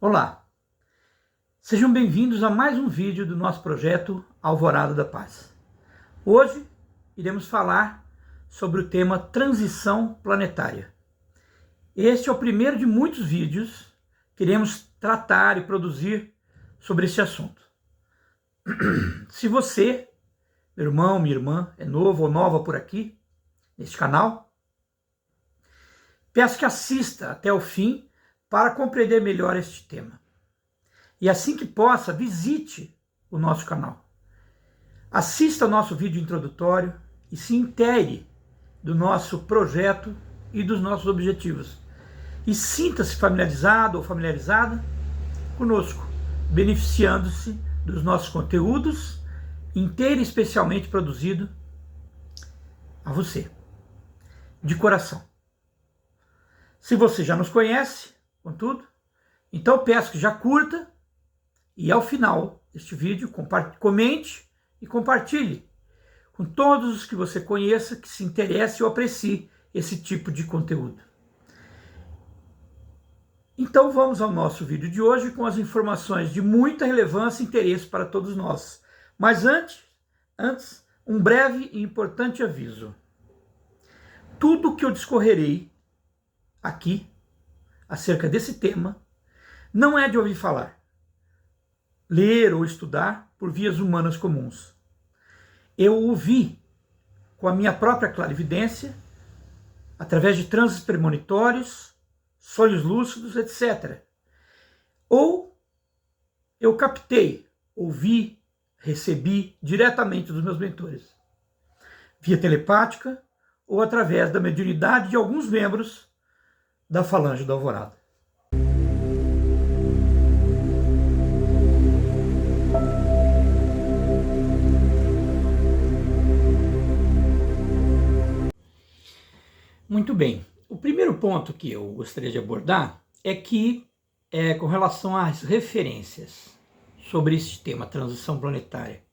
Olá, sejam bem-vindos a mais um vídeo do nosso projeto Alvorada da Paz. Hoje iremos falar sobre o tema transição planetária. Este é o primeiro de muitos vídeos que iremos tratar e produzir sobre esse assunto. Se você, meu irmão, minha irmã, é novo ou nova por aqui, neste canal, peço que assista até o fim para compreender melhor este tema. E assim que possa, visite o nosso canal. Assista ao nosso vídeo introdutório e se integre do nosso projeto e dos nossos objetivos. E sinta-se familiarizado ou familiarizada conosco, beneficiando-se dos nossos conteúdos, inteiro e especialmente produzido a você, de coração. Se você já nos conhece, contudo, então peço que já curta e ao final deste vídeo comente e compartilhe com todos os que você conheça, que se interesse ou aprecie esse tipo de conteúdo. Então vamos ao nosso vídeo de hoje com as informações de muita relevância e interesse para todos nós. Mas antes, um breve e importante aviso. Tudo o que eu discorrerei aqui acerca desse tema não é de ouvir falar, ler ou estudar por vias humanas comuns. Eu o vi com a minha própria clarividência, através de transes premonitórios, sonhos lúcidos, etc. Ou eu captei, ouvi, recebi diretamente dos meus mentores, via telepática ou através da mediunidade de alguns membros da Falange da Alvorada. Muito bem. O primeiro ponto que eu gostaria de abordar é com relação às referências sobre este tema, transição planetária.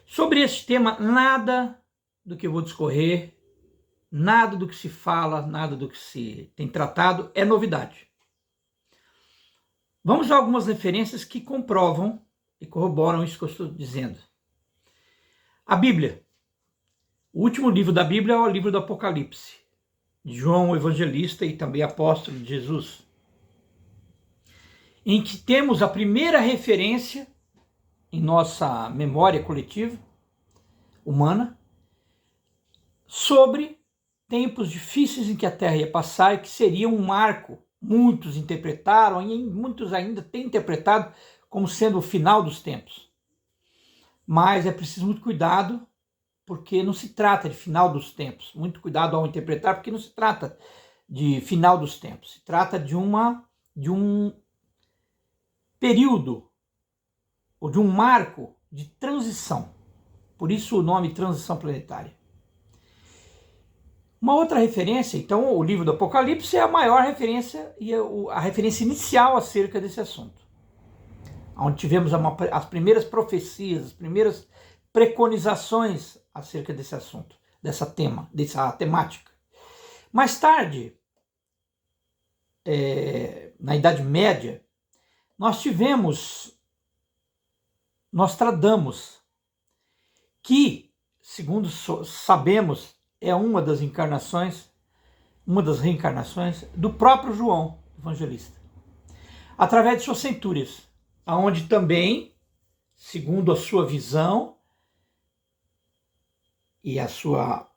Sobre este tema, nada do que eu vou discorrer, nada do que se fala, nada do que se tem tratado é novidade. Vamos a algumas referências que comprovam e corroboram isso que eu estou dizendo. A Bíblia. O último livro da Bíblia é o livro do Apocalipse, de João o Evangelista e também apóstolo de Jesus, em que temos a primeira referência em nossa memória coletiva humana sobre tempos difíceis em que a Terra ia passar e que seria um marco. Muitos interpretaram e muitos ainda têm interpretado como sendo o final dos tempos. Mas é preciso muito cuidado, porque não se trata de final dos tempos. Muito cuidado ao interpretar, porque não se trata de final dos tempos. Se trata de um período, ou de um marco de transição. Por isso o nome transição planetária. Uma outra referência, então, o livro do Apocalipse é a maior referência e a referência inicial acerca desse assunto. Onde tivemos as primeiras profecias, as primeiras preconizações acerca desse assunto, dessa temática. Mais tarde, na Idade Média, nós tivemos Nostradamus, que, segundo sabemos, é uma das reencarnações do próprio João Evangelista, através de suas centúrias, aonde também, segundo a sua visão e a sua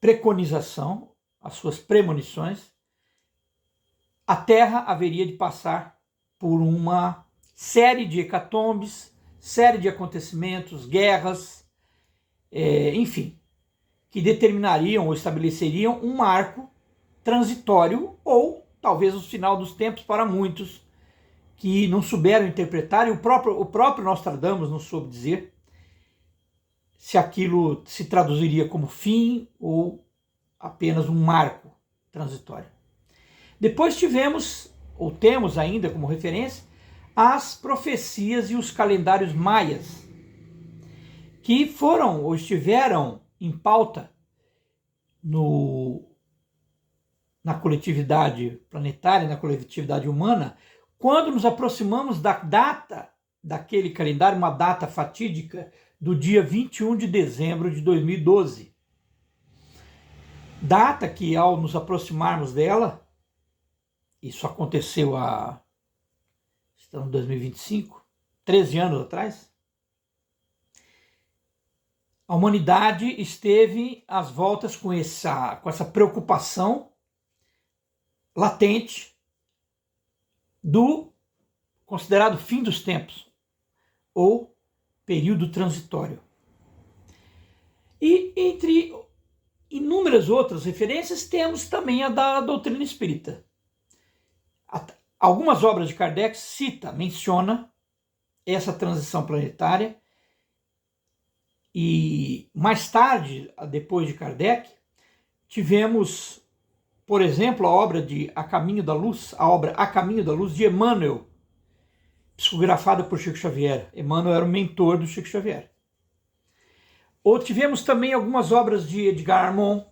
preconização, as suas premonições, a Terra haveria de passar por uma série de hecatombes, série de acontecimentos, guerras, enfim, que determinariam ou estabeleceriam um marco transitório ou talvez o final dos tempos para muitos que não souberam interpretar, e o próprio Nostradamus não soube dizer se aquilo se traduziria como fim ou apenas um marco transitório. Depois temos ainda como referência as profecias e os calendários maias, que foram ou estiveram em pauta na coletividade planetária, na coletividade humana, quando nos aproximamos da data daquele calendário, uma data fatídica do dia 21 de dezembro de 2012. Data que, ao nos aproximarmos dela, isso aconteceu estamos em 2025, 13 anos atrás, a humanidade esteve às voltas com essa preocupação latente do considerado fim dos tempos, ou período transitório. E entre inúmeras outras referências, temos também a da doutrina espírita. Algumas obras de Kardec menciona essa transição planetária, e mais tarde, depois de Kardec, tivemos, por exemplo, a obra de A Caminho da Luz, a obra A Caminho da Luz de Emmanuel, psicografada por Chico Xavier. Emmanuel era o mentor do Chico Xavier. Ou tivemos também algumas obras de Edgar Armand.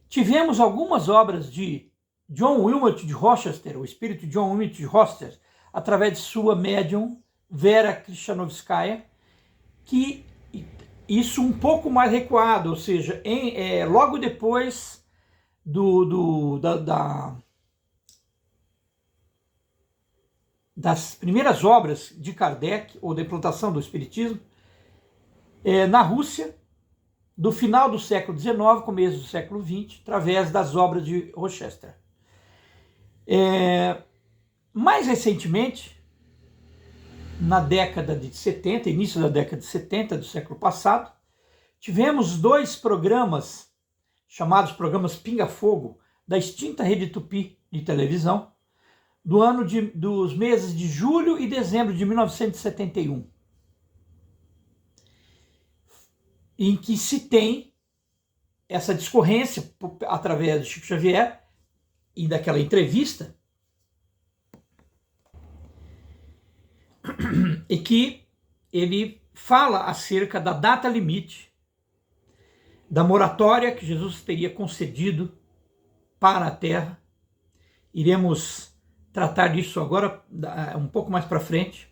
Tivemos algumas obras de John Wilmot de Rochester, o espírito de John Wilmot de Rochester, através de sua médium Vera Krishnanovskaya, que isso um pouco mais recuado, ou seja, logo depois das primeiras obras de Kardec, ou da implantação do Espiritismo, na Rússia, do final do século XIX, começo do século XX, através das obras de Rochester. Mais recentemente, na década de 70, início da década de 70 do século passado, tivemos 2 programas, chamados programas Pinga-Fogo, da extinta Rede Tupi de televisão, dos meses de julho e dezembro de 1971, em que se tem essa discorrência através do Chico Xavier e daquela entrevista, e que ele fala acerca da data limite da moratória que Jesus teria concedido para a Terra. Iremos tratar disso agora, um pouco mais para frente,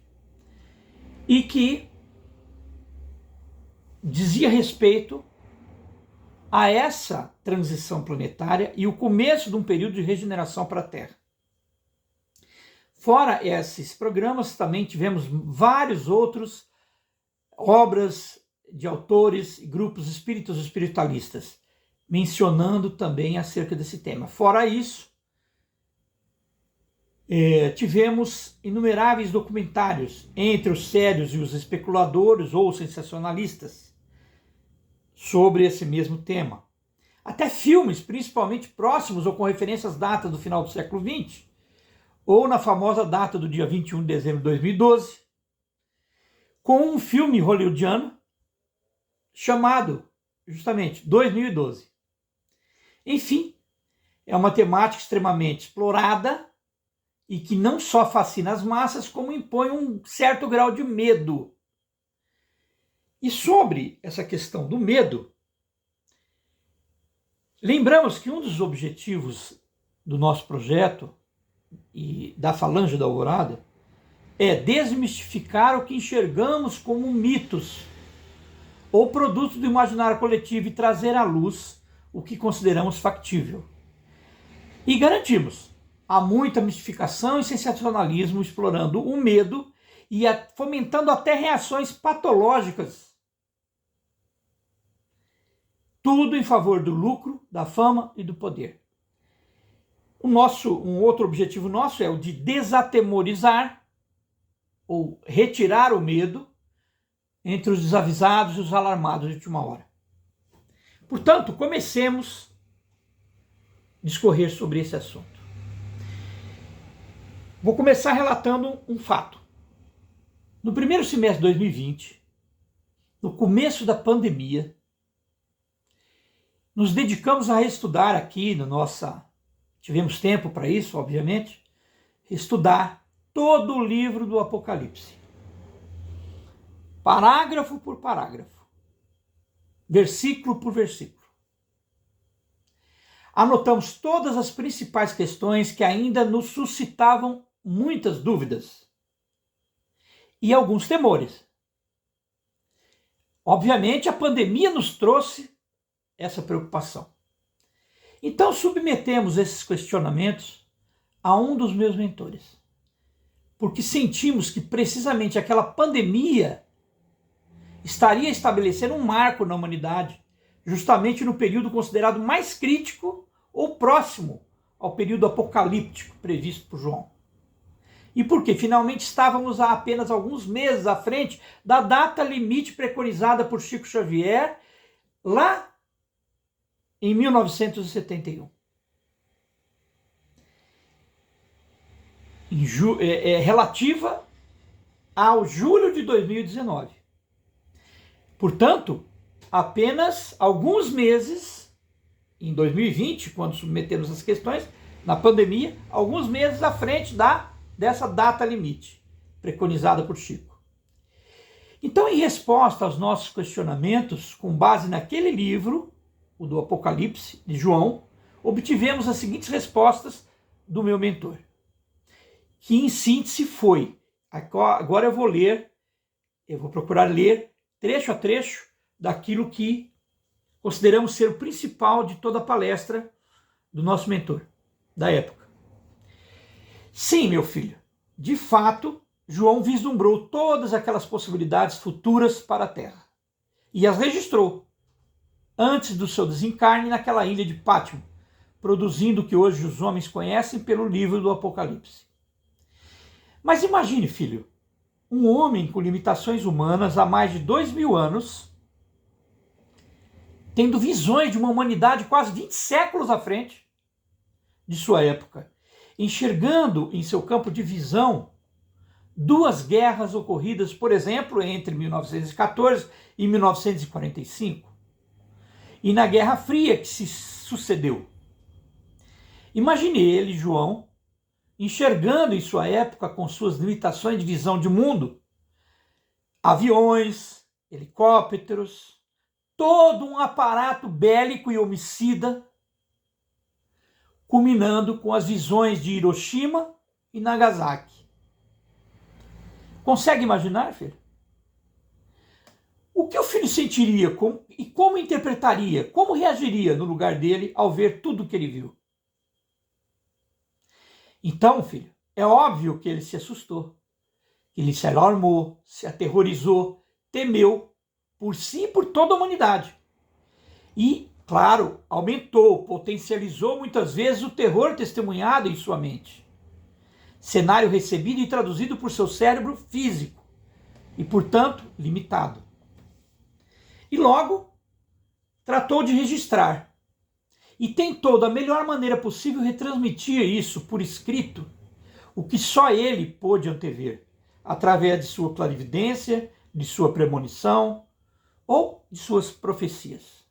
e que dizia respeito a essa transição planetária e o começo de um período de regeneração para a Terra. Fora esses programas, também tivemos vários outros obras de autores e grupos espíritas espiritualistas, mencionando também acerca desse tema. Fora isso, tivemos inumeráveis documentários, entre os sérios e os especuladores ou sensacionalistas, sobre esse mesmo tema. Até filmes, principalmente próximos ou com referência às datas do final do século XX, ou na famosa data do dia 21 de dezembro de 2012, com um filme hollywoodiano chamado, justamente, 2012. Enfim, é uma temática extremamente explorada e que não só fascina as massas, como impõe um certo grau de medo. E sobre essa questão do medo, lembramos que um dos objetivos do nosso projeto e da Falange da Alvorada é desmistificar o que enxergamos como mitos ou produtos do imaginário coletivo e trazer à luz o que consideramos factível. E garantimos, há muita mistificação e sensacionalismo explorando o medo e fomentando até reações patológicas. Tudo em favor do lucro, da fama e do poder. Um outro objetivo nosso é o de desatemorizar ou retirar o medo entre os desavisados e os alarmados de última hora. Portanto, comecemos a discorrer sobre esse assunto. Vou começar relatando um fato. No primeiro semestre de 2020, no começo da pandemia, nos dedicamos a estudar aqui tivemos tempo para isso, obviamente, estudar todo o livro do Apocalipse. Parágrafo por parágrafo. Versículo por versículo. Anotamos todas as principais questões que ainda nos suscitavam muitas dúvidas e alguns temores. Obviamente, a pandemia nos trouxe essa preocupação. Então, submetemos esses questionamentos a um dos meus mentores, porque sentimos que precisamente aquela pandemia estaria estabelecendo um marco na humanidade, justamente no período considerado mais crítico ou próximo ao período apocalíptico previsto por João. E porque finalmente estávamos a apenas alguns meses à frente da data limite preconizada por Chico Xavier, lá em 1971. Relativa ao julho de 2019. Portanto, apenas alguns meses, em 2020, quando submetemos as questões, na pandemia, alguns meses à frente dessa data limite, preconizada por Chico. Então, em resposta aos nossos questionamentos, com base naquele livro, o do Apocalipse, de João, obtivemos as seguintes respostas do meu mentor, que em síntese foi, agora eu vou procurar ler trecho a trecho daquilo que consideramos ser o principal de toda a palestra do nosso mentor, da época. Sim, meu filho, de fato, João vislumbrou todas aquelas possibilidades futuras para a Terra e as registrou antes do seu desencarne naquela ilha de Pátimo, produzindo o que hoje os homens conhecem pelo livro do Apocalipse. Mas imagine, filho, um homem com limitações humanas há mais de 2000 anos, tendo visões de uma humanidade quase 20 séculos à frente de sua época, enxergando em seu campo de visão duas guerras ocorridas, por exemplo, entre 1914 e 1945, e na Guerra Fria que se sucedeu. Imagine ele, João, enxergando em sua época, com suas limitações de visão de mundo, aviões, helicópteros, todo um aparato bélico e homicida, culminando com as visões de Hiroshima e Nagasaki. Consegue imaginar, filho? O que o filho sentiria e como interpretaria, como reagiria no lugar dele ao ver tudo o que ele viu? Então, filho, é óbvio que ele se assustou, que ele se alarmou, se aterrorizou, temeu por si e por toda a humanidade. E, claro, aumentou, potencializou muitas vezes o terror testemunhado em sua mente. Cenário recebido e traduzido por seu cérebro físico e, portanto, limitado. E logo, tratou de registrar e tentou, da melhor maneira possível, retransmitir isso por escrito, o que só ele pôde antever, através de sua clarividência, de sua premonição ou de suas profecias.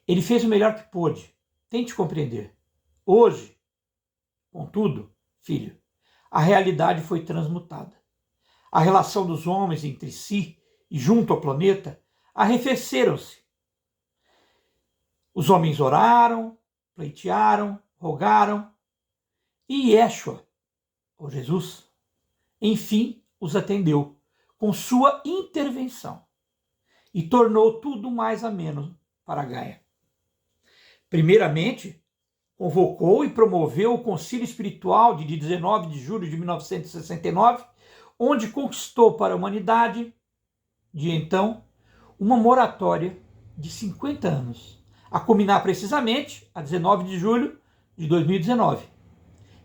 Ele fez o melhor que pôde. Tente compreender. Hoje, contudo, filho, a realidade foi transmutada. A relação dos homens entre si e junto ao planeta arrefeceram-se. Os homens oraram, pleitearam, rogaram, e Yeshua, ou Jesus, enfim, os atendeu com sua intervenção e tornou tudo mais ameno para Gaia. Primeiramente, convocou e promoveu o Concílio Espiritual de 19 de julho de 1969, onde conquistou para a humanidade, de então, uma moratória de 50 anos, a culminar precisamente a 19 de julho de 2019,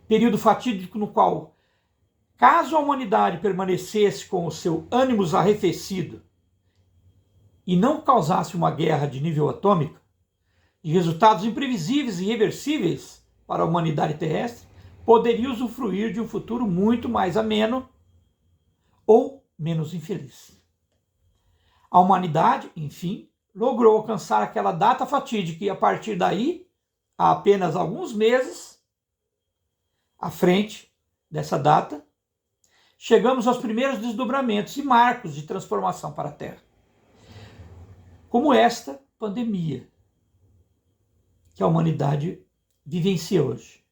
período fatídico no qual, caso a humanidade permanecesse com o seu ânimos arrefecido e não causasse uma guerra de nível atômico, de resultados imprevisíveis e irreversíveis para a humanidade terrestre, poderia usufruir de um futuro muito mais ameno ou menos infeliz. A humanidade, enfim, logrou alcançar aquela data fatídica e, a partir daí, há apenas alguns meses à frente dessa data, chegamos aos primeiros desdobramentos e marcos de transformação para a Terra. Como esta pandemia que a humanidade vivencia hoje.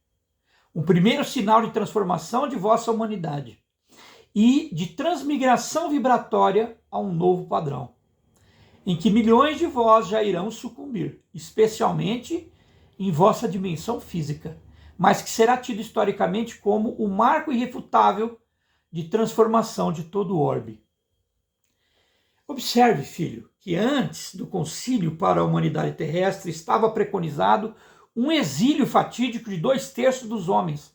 um primeiro sinal de transformação de vossa humanidade e de transmigração vibratória a um novo padrão, em que milhões de vós já irão sucumbir, especialmente em vossa dimensão física, mas que será tido historicamente como o marco irrefutável de transformação de todo o orbe. Observe, filho, que antes do concílio para a humanidade terrestre estava preconizado um exílio fatídico de 2/3 dos homens,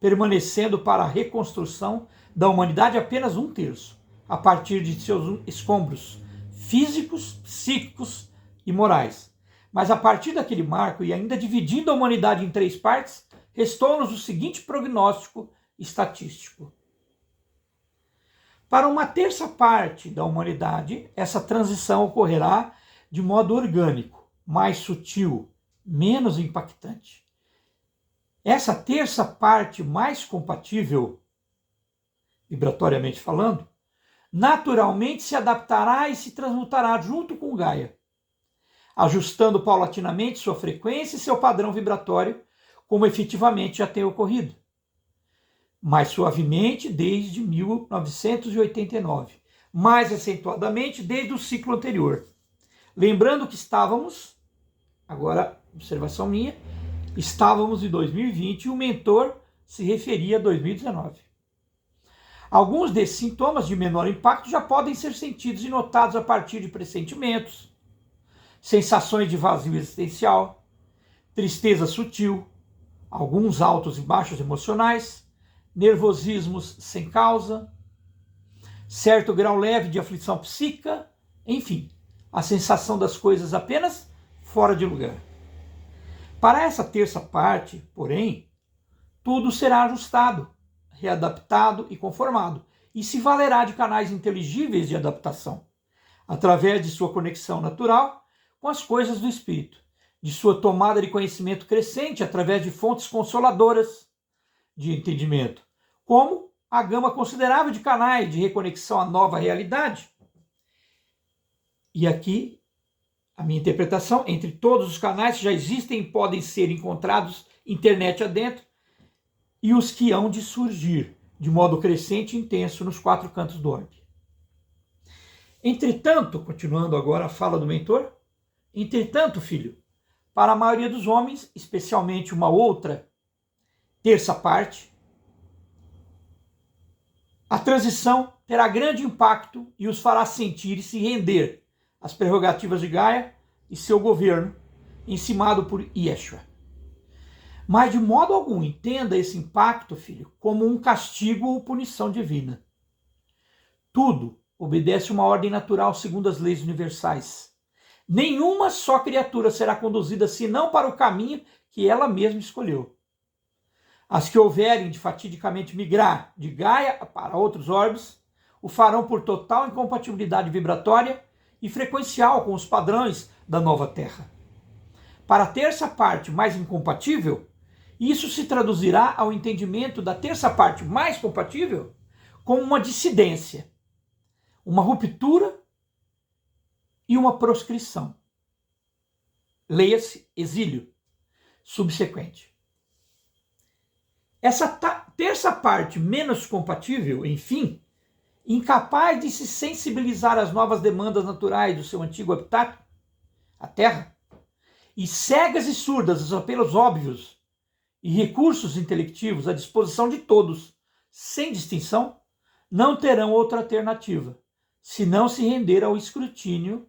permanecendo para a reconstrução da humanidade apenas 1/3, a partir de seus escombros físicos, psíquicos e morais. Mas a partir daquele marco, e ainda dividindo a humanidade em 3 partes, restou-nos o seguinte prognóstico estatístico. Para uma 1/3 parte da humanidade, essa transição ocorrerá de modo orgânico, mais sutil, menos impactante. Essa 1/3 parte mais compatível, vibratoriamente falando, naturalmente se adaptará e se transmutará junto com Gaia, ajustando paulatinamente sua frequência e seu padrão vibratório, como efetivamente já tem ocorrido, mais suavemente desde 1989, mais acentuadamente desde o ciclo anterior. Lembrando que estávamos, agora observação minha, estávamos em 2020 e o mentor se referia a 2019. Alguns desses sintomas de menor impacto já podem ser sentidos e notados a partir de pressentimentos, sensações de vazio existencial, tristeza sutil, alguns altos e baixos emocionais, nervosismos sem causa, certo grau leve de aflição psíquica, enfim, a sensação das coisas apenas fora de lugar. Para essa 1/3 parte, porém, tudo será ajustado, readaptado e conformado, e se valerá de canais inteligíveis de adaptação, através de sua conexão natural com as coisas do espírito, de sua tomada de conhecimento crescente através de fontes consoladoras de entendimento, como a gama considerável de canais de reconexão à nova realidade. E aqui, a minha interpretação, entre todos os canais que já existem e podem ser encontrados internet adentro, e os que hão de surgir de modo crescente e intenso nos 4 cantos do orbe. Entretanto, continuando agora a fala do mentor, entretanto, filho, para a maioria dos homens, especialmente uma outra 1/3 parte, a transição terá grande impacto e os fará sentir e se render às prerrogativas de Gaia e seu governo, encimado por Yeshua. Mas de modo algum entenda esse impacto, filho, como um castigo ou punição divina. Tudo obedece uma ordem natural segundo as leis universais. Nenhuma só criatura será conduzida senão para o caminho que ela mesma escolheu. As que houverem de fatidicamente migrar de Gaia para outros orbes, o farão por total incompatibilidade vibratória e frequencial com os padrões da nova Terra. Para a 1/3 parte mais incompatível, isso se traduzirá ao entendimento da 1/3 parte mais compatível como uma dissidência, uma ruptura e uma proscrição. Leia-se exílio subsequente. Essa 1/3 parte menos compatível, enfim, incapaz de se sensibilizar às novas demandas naturais do seu antigo habitat, a Terra, e cegas e surdas aos apelos óbvios e recursos intelectivos à disposição de todos, sem distinção, não terão outra alternativa, senão se render ao escrutínio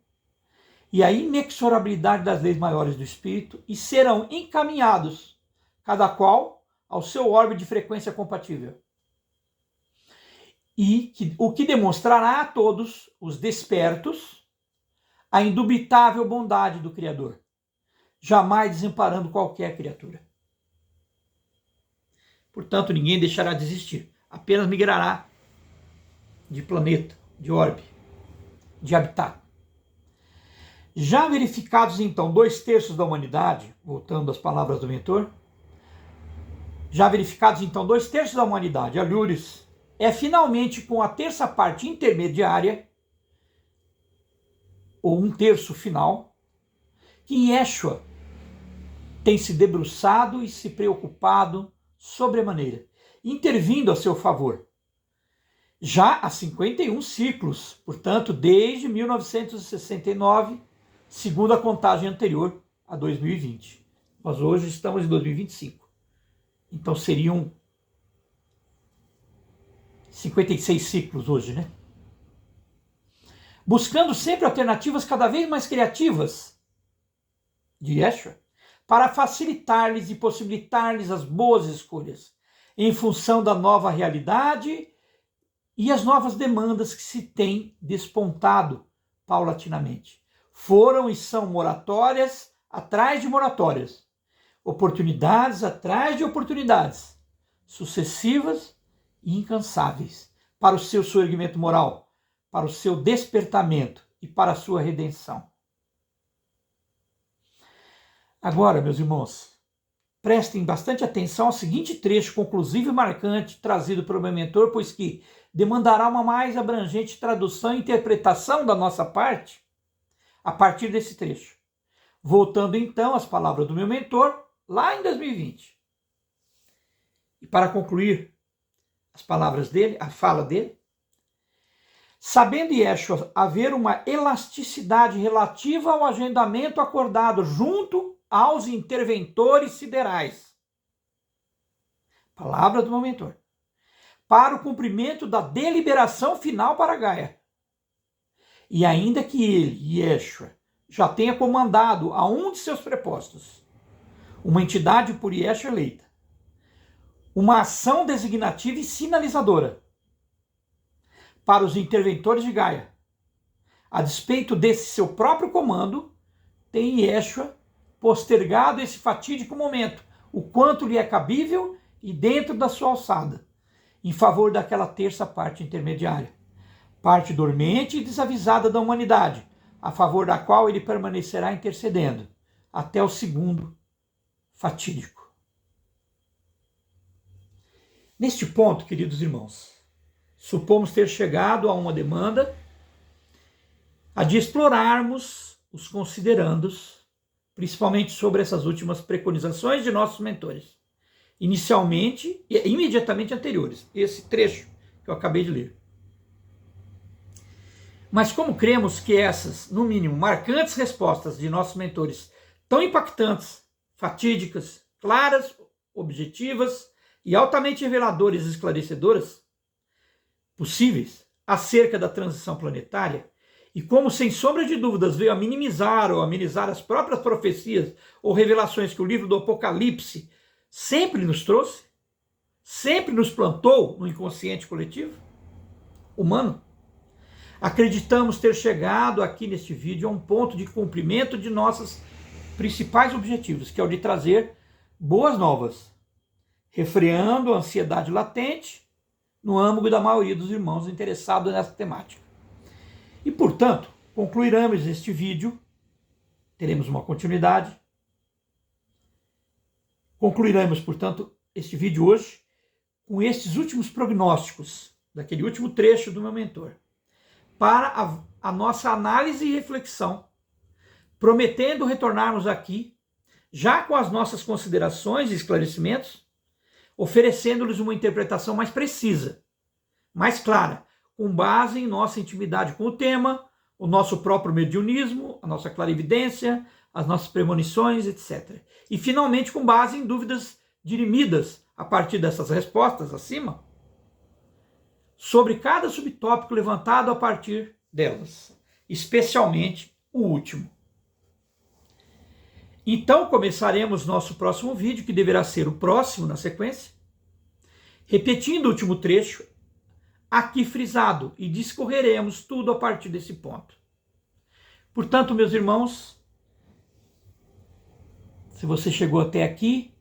e à inexorabilidade das leis maiores do espírito e serão encaminhados, cada qual ao seu orbe de frequência compatível. O que demonstrará a todos os despertos a indubitável bondade do Criador, jamais desamparando qualquer criatura. Portanto, ninguém deixará de existir, apenas migrará de planeta, de orbe, de habitat. Já verificados, então, 2/3 da humanidade, voltando às palavras do mentor, já verificados, então, 2/3 da humanidade, Alhures, é finalmente com a 1/3 parte intermediária, ou 1/3 final, que Yeshua tem se debruçado e se preocupado sobremaneira, intervindo a seu favor. Já há 51 ciclos, portanto, desde 1969, segundo a contagem anterior a 2020. Nós hoje estamos em 2025. Então seriam 56 ciclos hoje, né? Buscando sempre alternativas cada vez mais criativas de Yeshua, para facilitar-lhes e possibilitar-lhes as boas escolhas, em função da nova realidade e as novas demandas que se têm despontado paulatinamente. Foram e são moratórias atrás de moratórias, oportunidades atrás de oportunidades, sucessivas e incansáveis, para o seu surgimento moral, para o seu despertamento e para a sua redenção. Agora, meus irmãos, prestem bastante atenção ao seguinte trecho conclusivo e marcante trazido pelo meu mentor, pois que demandará uma mais abrangente tradução e interpretação da nossa parte a partir desse trecho. Voltando então às palavras do meu mentor, lá em 2020. E para concluir as palavras dele, a fala dele, sabendo Yeshua haver uma elasticidade relativa ao agendamento acordado junto aos interventores siderais. Palavra do meu mentor. Para o cumprimento da deliberação final para Gaia. E ainda que ele, Yeshua, já tenha comandado a um de seus prepostos, uma entidade por Yeshua eleita, uma ação designativa e sinalizadora para os interventores de Gaia, a despeito desse seu próprio comando, tem Yeshua postergado esse fatídico momento, o quanto lhe é cabível e dentro da sua alçada, em favor daquela terça parte intermediária, parte dormente e desavisada da humanidade, a favor da qual ele permanecerá intercedendo, até o segundo fatídico. Neste ponto, queridos irmãos, supomos ter chegado a uma demanda a de explorarmos os considerandos, principalmente sobre essas últimas preconizações de nossos mentores, inicialmente e imediatamente anteriores, esse trecho que eu acabei de ler. Mas como cremos que essas, no mínimo, marcantes respostas de nossos mentores, tão impactantes, fatídicas, claras, objetivas e altamente reveladoras e esclarecedoras, possíveis, acerca da transição planetária, e como, sem sombra de dúvidas, veio a minimizar ou amenizar as próprias profecias ou revelações que o livro do Apocalipse sempre nos trouxe, sempre nos plantou no inconsciente coletivo humano, acreditamos ter chegado aqui neste vídeo a um ponto de cumprimento de nossos principais objetivos, que é o de trazer boas novas, refreando a ansiedade latente no âmago da maioria dos irmãos interessados nessa temática. E, portanto, concluiremos este vídeo, teremos uma continuidade. Concluiremos, portanto, este vídeo hoje com estes últimos prognósticos, daquele último trecho do meu mentor, para a nossa análise e reflexão, prometendo retornarmos aqui, já com as nossas considerações e esclarecimentos, oferecendo-lhes uma interpretação mais precisa, mais clara, com base em nossa intimidade com o tema, o nosso próprio mediunismo, a nossa clarividência, as nossas premonições, etc. E, finalmente, com base em dúvidas dirimidas a partir dessas respostas acima, sobre cada subtópico levantado a partir delas, especialmente o último. Então, começaremos nosso próximo vídeo, que deverá ser o próximo na sequência, repetindo o último trecho, aqui frisado, e discorreremos tudo a partir desse ponto. Portanto, meus irmãos, se você chegou até aqui,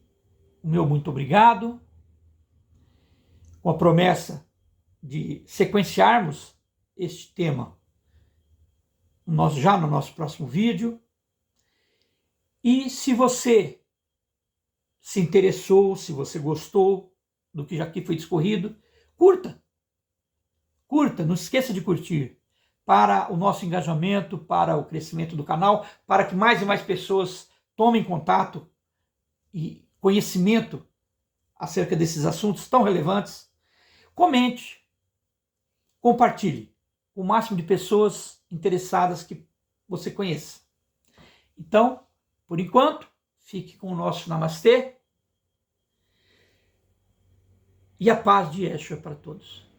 o meu muito obrigado, com a promessa de sequenciarmos este tema já no nosso próximo vídeo. E se você se interessou, se você gostou do que já aqui foi discorrido, curta, não esqueça de curtir, para o nosso engajamento, para o crescimento do canal, para que mais e mais pessoas tomem contato e conhecimento acerca desses assuntos tão relevantes, comente, compartilhe com o máximo de pessoas interessadas que você conheça. Então, por enquanto, fique com o nosso Namastê e a paz de Yeshua para todos.